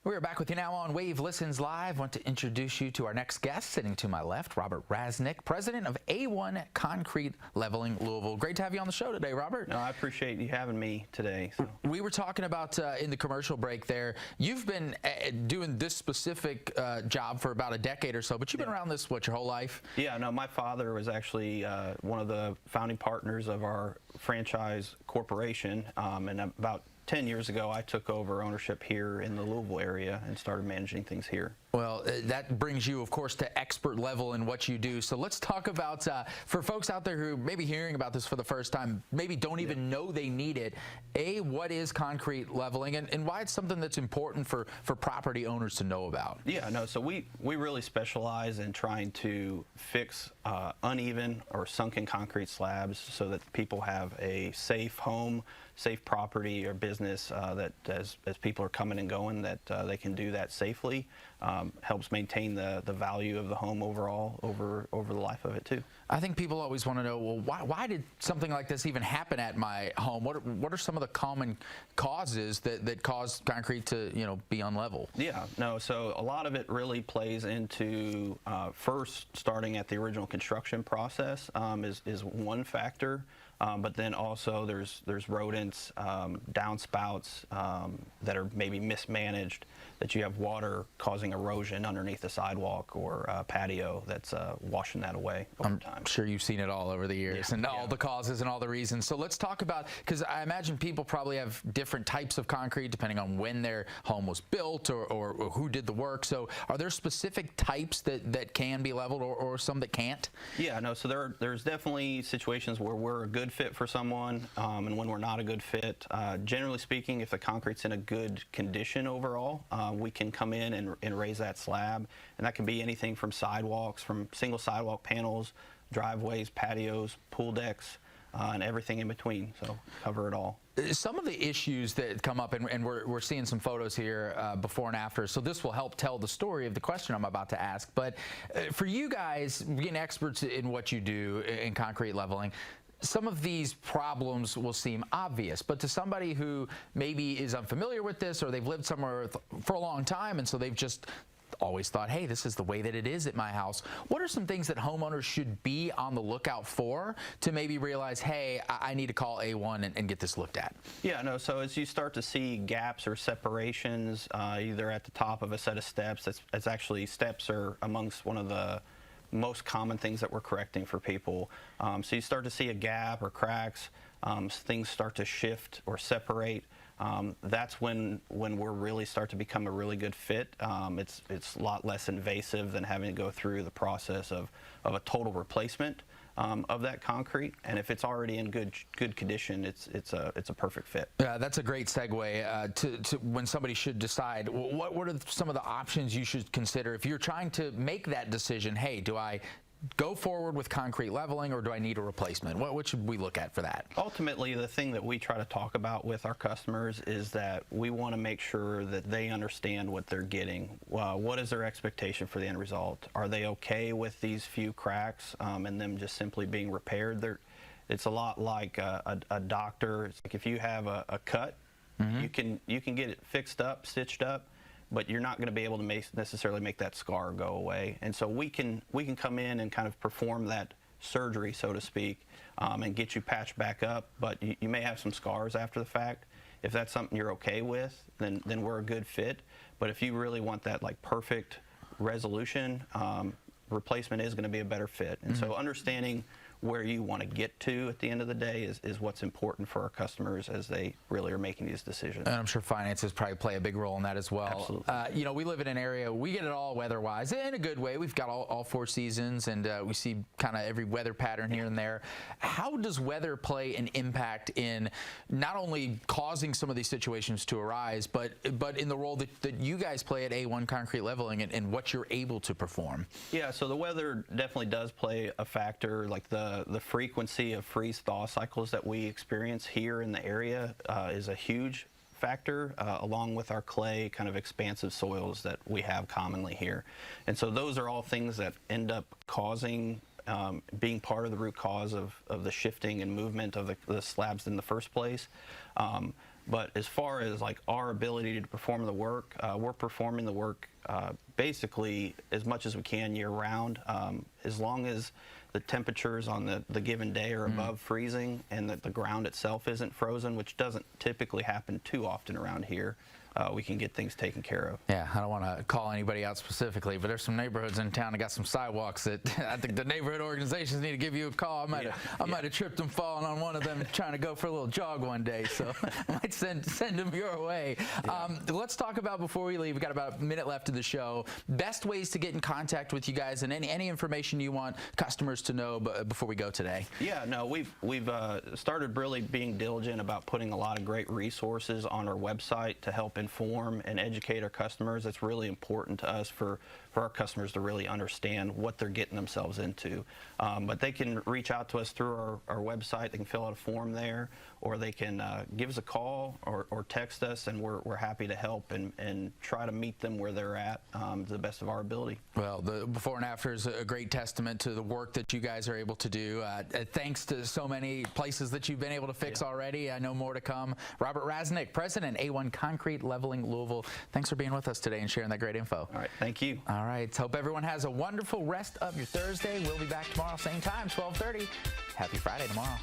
We're back with you now on Wave Listens Live. I want to introduce you to our next guest, sitting to my left, Robert Rasnick, president of A1 Concrete Leveling Louisville. Great to have you on the show today, Robert. No, I appreciate you having me today. So. We were talking about in the commercial break there, you've been doing this specific job for about a decade or so, but you've been around this, what, your whole life? Yeah, no, my father was actually one of the founding partners of our franchise corporation, and about 10 years ago, I took over ownership here in the Louisville area and started managing things here. Well, that brings you, of course, to expert level in what you do. So let's talk about, for folks out there who may be hearing about this for the first time, maybe don't even know they need it, what is concrete leveling and why it's something that's important for property owners to know about? Yeah, no, so we really specialize in trying to fix uneven or sunken concrete slabs so that people have a safe home, safe property or business that as people are coming and going that they can do that safely. Helps maintain the value of the home overall over the life of it too. I think people always want to know, well, why did something like this even happen at my home? What are some of the common causes that cause concrete to be unlevel? Yeah, no, so a lot of it really plays into first starting at the original construction process is one factor. But then also there's rodents, downspouts that are maybe mismanaged, that you have water causing erosion underneath the sidewalk or patio that's washing that away over time. I'm sure you've seen it all over the years, and all the causes and all the reasons. So let's talk about, because I imagine people probably have different types of concrete depending on when their home was built or who did the work. So are there specific types that can be leveled or some that can't? Yeah, no, so there's definitely situations where we're a good fit for someone and when we're not a good fit. Generally speaking, if the concrete's in a good condition overall, we can come in and raise that slab, and that can be anything from sidewalks, from single sidewalk panels, driveways, patios, pool decks, and everything in between, so cover it all. Some of the issues that come up, and we're seeing some photos here before and after, so this will help tell the story of the question I'm about to ask, but for you guys, being experts in what you do in concrete leveling, some of these problems will seem obvious, but to somebody who maybe is unfamiliar with this, or they've lived somewhere for a long time, and so they've just always thought, hey, this is the way that it is at my house. What are some things that homeowners should be on the lookout for to maybe realize, hey, I need to call A1 and get this looked at? Yeah, no, so as you start to see gaps or separations, either at the top of a set of steps, that's actually steps are amongst one of the most common things that we're correcting for people. So you start to see a gap or cracks, things start to shift or separate. That's when we're really start to become a really good fit. It's a lot less invasive than having to go through the process of a total replacement of that concrete, and if it's already in good condition, it's a perfect fit. Yeah, that's a great segue to when somebody should decide what are some of the options you should consider if you're trying to make that decision. Hey, do I go forward with concrete leveling, or do I need a replacement? What should we look at for that? Ultimately, the thing that we try to talk about with our customers is that we want to make sure that they understand what they're getting. What is their expectation for the end result? Are they okay with these few cracks and them just simply being repaired? It's a lot like a doctor. It's like if you have a cut, you can get it fixed up, stitched up, but you're not going to be able to necessarily make that scar go away. And so we can come in and kind of perform that surgery, so to speak, and get you patched back up, but you may have some scars after the fact. If that's something you're okay with, then we're a good fit. But if you really want that like perfect resolution, replacement is going to be a better fit. And so understanding where you want to get to at the end of the day is what's important for our customers as they really are making these decisions. And I'm sure finances probably play a big role in that as well. Absolutely. We live in an area, we get it all weather-wise, in a good way. We've got all four seasons, and we see kind of every weather pattern here and there. How does weather play an impact in not only causing some of these situations to arise, but in the role that you guys play at A1 Concrete Leveling and what you're able to perform? Yeah, so the weather definitely does play a factor, like the frequency of freeze-thaw cycles that we experience here in the area is a huge factor, along with our clay kind of expansive soils that we have commonly here. And so those are all things that end up causing, being part of the root cause of the shifting and movement of the slabs in the first place. But as far as like our ability to perform the work, we're performing the work basically as much as we can year round, as long as the temperatures on the given day are above freezing and that the ground itself isn't frozen, which doesn't typically happen too often around here. We can get things taken care of. Yeah, I don't want to call anybody out specifically, but there's some neighborhoods in town that got some sidewalks that I think the neighborhood organizations need to give you a call. I might have tripped and fallen on one of them trying to go for a little jog one day, so I might send them your way. Let's talk about, before we leave, we've got about a minute left of the show, best ways to get in contact with you guys and any information you want customers to know before we go today. Yeah, no, we've started really being diligent about putting a lot of great resources on our website to help inform and educate our customers. It's really important to us for our customers to really understand what they're getting themselves into. But they can reach out to us through our website. They can fill out a form there, or they can give us a call or text us, and we're happy to help and try to meet them where they're at to the best of our ability. Well, the before and after is a great testament to the work that you guys are able to do. Thanks to so many places that you've been able to fix already. I know more to come. Robert Rasnick, President, A1 Concrete Leveling Louisville. Thanks for being with us today and sharing that great info. All right, thank you. All right, hope everyone has a wonderful rest of your Thursday. We'll be back tomorrow, same time, 12:30. Happy Friday tomorrow.